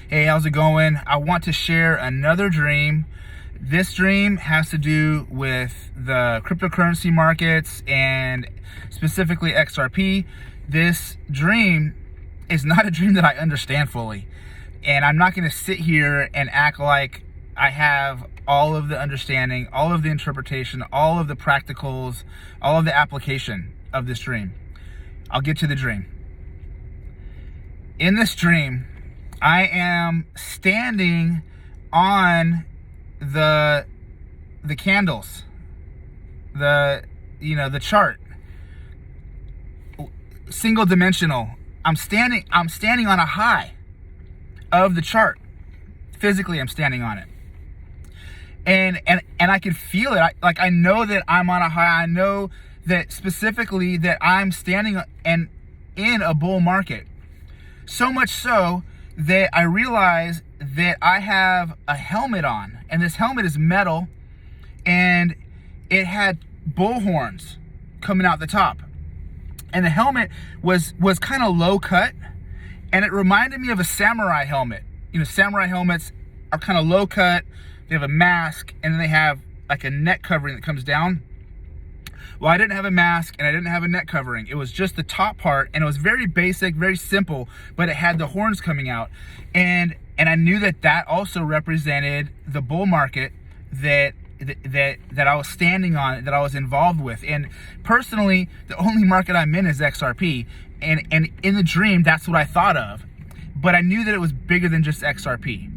Hey, how's it going? I want to share another dream. This dream has to do with the cryptocurrency markets and specifically XRP. This dream is not a dream that I understand fully. And I'm not going to sit here and act like I have all of the understanding, all of the interpretation, all of the practicals, all of the application of this dream. I'll get to the dream. In this dream, I am standing on the candles, the chart, single dimensional. I'm standing on a high of the chart. Physically, I'm standing on it. And I can feel it. I know that I'm on a high. I know that specifically that I'm standing and in a bull market. So much so that I realize that I have a helmet on, and this helmet is metal, and it had bull horns coming out the top. And the helmet was kind of low cut, and it reminded me of a samurai helmet. You know, samurai helmets are kind of low cut. They have a mask, and then they have like a neck covering that comes down. Well, I didn't have a mask and I didn't have a neck covering. It was just the top part, and it was very basic, very simple, but it had the horns coming out. And I knew that also represented the bull market that I was standing on, that I was involved with. And personally, the only market I'm in is XRP. And in the dream, that's what I thought of. But I knew that it was bigger than just XRP.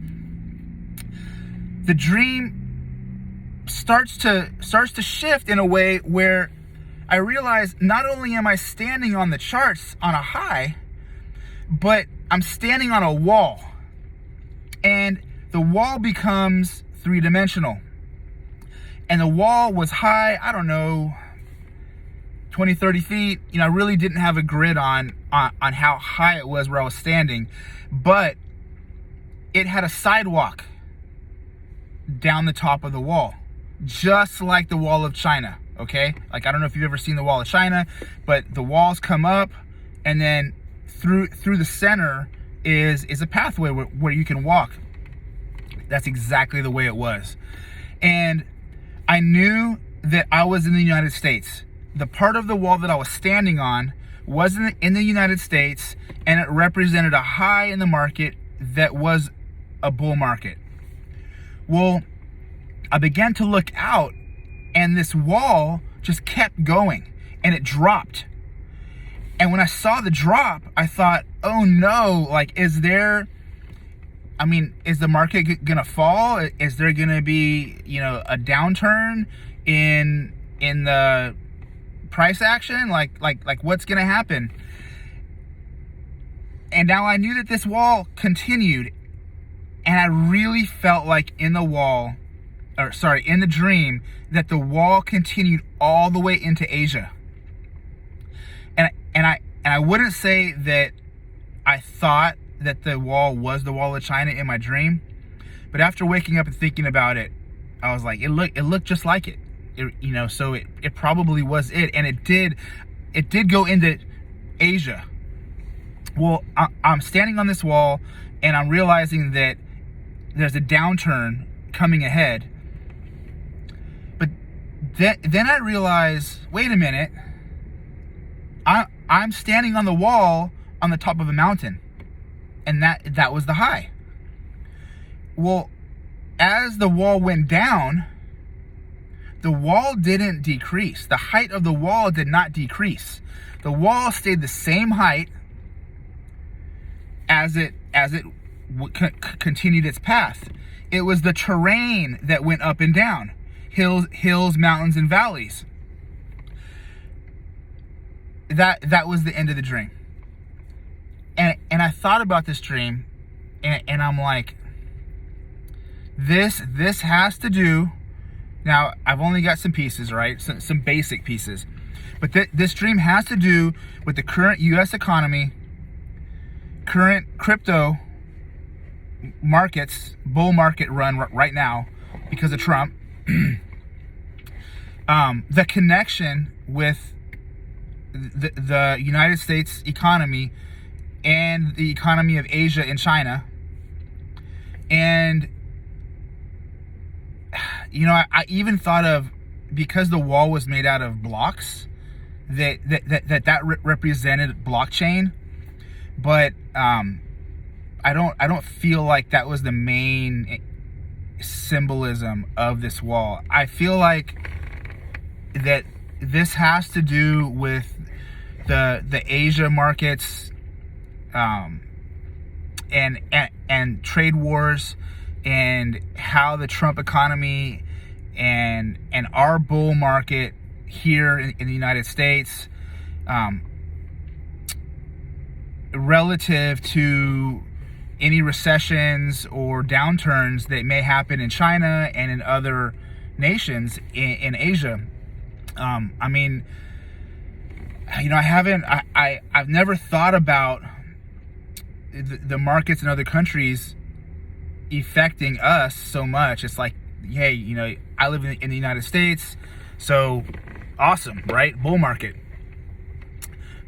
The dream starts to shift in a way where I realize not only am I standing on the charts on a high, but I'm standing on a wall. And the wall becomes three-dimensional. And the wall was high, I don't know, 20, 30 feet. You know, I really didn't have a grid on how high it was where I was standing, but it had a sidewalk down the top of the wall, just like the wall of China, okay? Like, I don't know if you've ever seen the wall of China, but the walls come up, and then through the center is a pathway where you can walk. That's exactly the way it was. And I knew that I was in the United States. The part of the wall that I was standing on was in the United States, and it represented a high in the market that was a bull market. Well, I began to look out, and this wall just kept going, and it dropped. And when I saw the drop, I thought, oh no, like, is the market gonna fall? Is there gonna be, a downturn in the price action? Like what's gonna happen? And now I knew that this wall continued, and I really felt like in the dream, that the wall continued all the way into Asia. And I wouldn't say that I thought that the wall was the wall of China in my dream, but after waking up and thinking about it, I was like, it looked just like it. So it probably was it, and it did go into Asia. Well, I'm standing on this wall, and I'm realizing that there's a downturn coming ahead. But then I realize, wait a minute, I'm standing on the wall on the top of a mountain, and that was the high. Well, as the wall went down, the wall didn't decrease. The height of the wall did not decrease. The wall stayed the same height as it continued its path. It was the terrain that went up and down, hills, mountains, and valleys. That was the end of the dream. And I thought about this dream, and I'm like, this has to do. Now, I've only got some pieces, right? Some basic pieces. But this dream has to do with the current U.S. economy, current crypto markets, bull market run right now because of Trump. The connection with the United States economy and the economy of Asia and China, And, I even thought of, because the wall was made out of blocks, that represented blockchain. But I don't feel like that was the main symbolism of this wall. I feel like that this has to do with the Asia markets, and trade wars, and how the Trump economy and our bull market here in the United States, relative to any recessions or downturns that may happen in China and in other nations in Asia. I mean, I've never thought about the markets in other countries affecting us so much. It's like, hey, I live in the United States, so awesome, right? Bull market.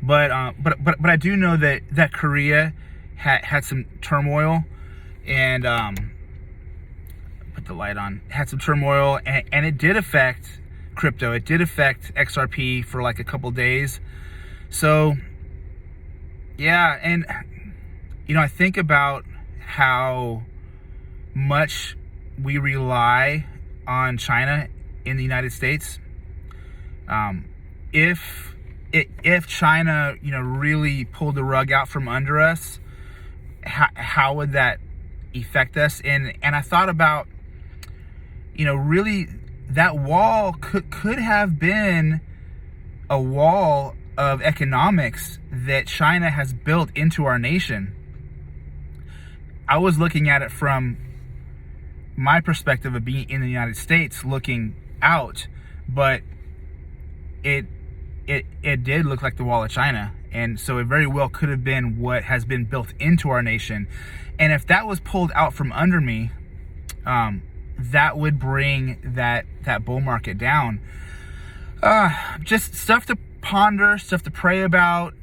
But I do know that Korea had some turmoil, and put the light on, had some turmoil, and it did affect crypto. It did affect XRP for like a couple days. So yeah, and I think about how much we rely on China in the United States. If China, really pulled the rug out from under us, how would that affect us? And I thought about, really that wall could have been a wall of economics that China has built into our nation. I was looking at it from my perspective of being in the United States, looking out, but it did look like the wall of China. And so it very well could have been what has been built into our nation. And if that was pulled out from under me, that would bring that bull market down. Just stuff to ponder, stuff to pray about,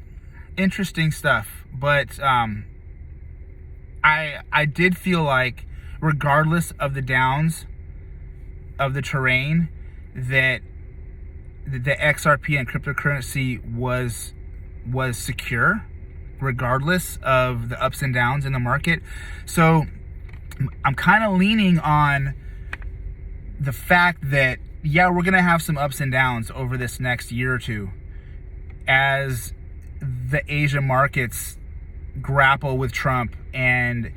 interesting stuff. But I did feel like, regardless of the downs of the terrain, that the XRP and cryptocurrency was secure, regardless of the ups and downs in the market. So I'm kind of leaning on the fact that, yeah, we're going to have some ups and downs over this next year or two as the Asia markets grapple with Trump and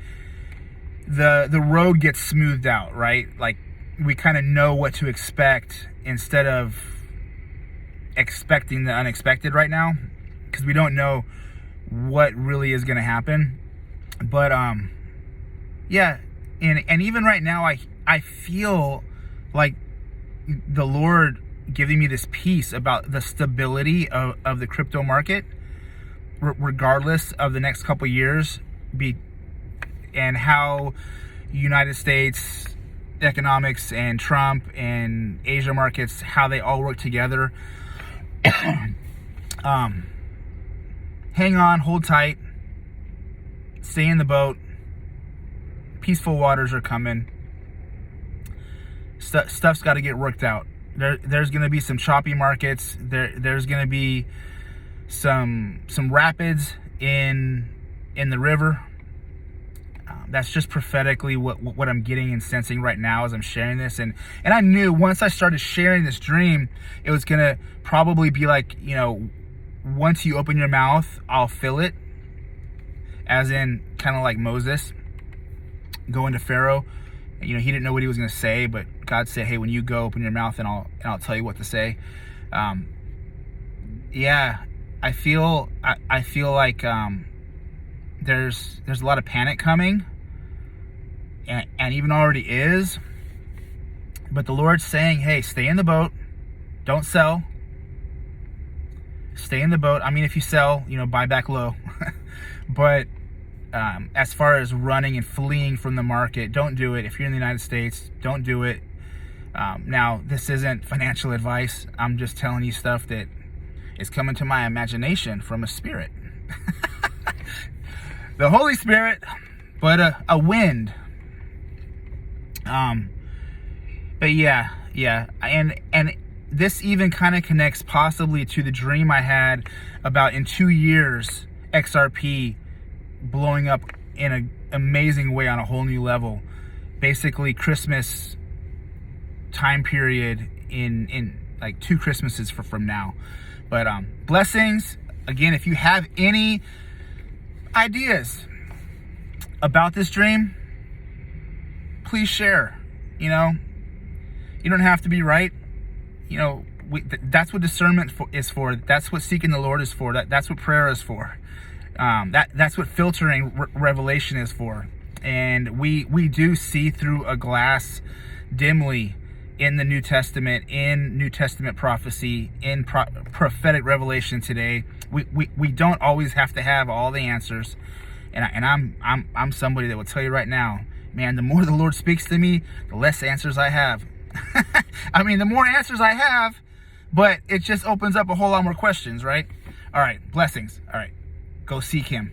the road gets smoothed out, right? Like, we kind of know what to expect instead of expecting the unexpected right now, because we don't know what really is going to happen. But yeah, and even right now, I feel like the Lord giving me this peace about the stability of the crypto market, regardless of the next couple years, and how United States economics and Trump and Asia markets, how they all work together. Hang on, hold tight, stay in the boat. Peaceful waters are coming. Stuff's got to get worked out. There's going to be some choppy markets. There's going to be some rapids in the river. That's just prophetically what I'm getting and sensing right now as I'm sharing this. And I knew once I started sharing this dream, it was going to probably be like, once you open your mouth, I'll fill it. As in, kind of like Moses going to Pharaoh. He didn't know what he was going to say, but God said, hey, when you go, open your mouth and I'll tell you what to say. Yeah, I feel like there's a lot of panic coming, and even already is. But the Lord's saying, hey, stay in the boat, don't sell. Stay in the boat. I mean, if you sell, buy back low. But as far as running and fleeing from the market, don't do it. If you're in the United States, don't do it. Now, this isn't financial advice. I'm just telling you stuff that is coming to my imagination from a spirit. The Holy Spirit, but a wind. But yeah, and this even kind of connects possibly to the dream I had about in 2 years XRP blowing up in an amazing way on a whole new level. Basically Christmas time period in like 2 Christmases from now. But blessings. Again, if you have any ideas about this dream, please share. You know, you don't have to be right. You know, that's what discernment is for. That's what seeking the Lord is for. That's what prayer is for. That's what filtering revelation is for. And we do see through a glass dimly in the New Testament, in New Testament prophecy, in prophetic revelation today. We don't always have to have all the answers. And I'm somebody that will tell you right now, man, the more the Lord speaks to me, the less answers I have. I mean, the more answers I have, but it just opens up a whole lot more questions, right? All right, blessings. All right, go seek him.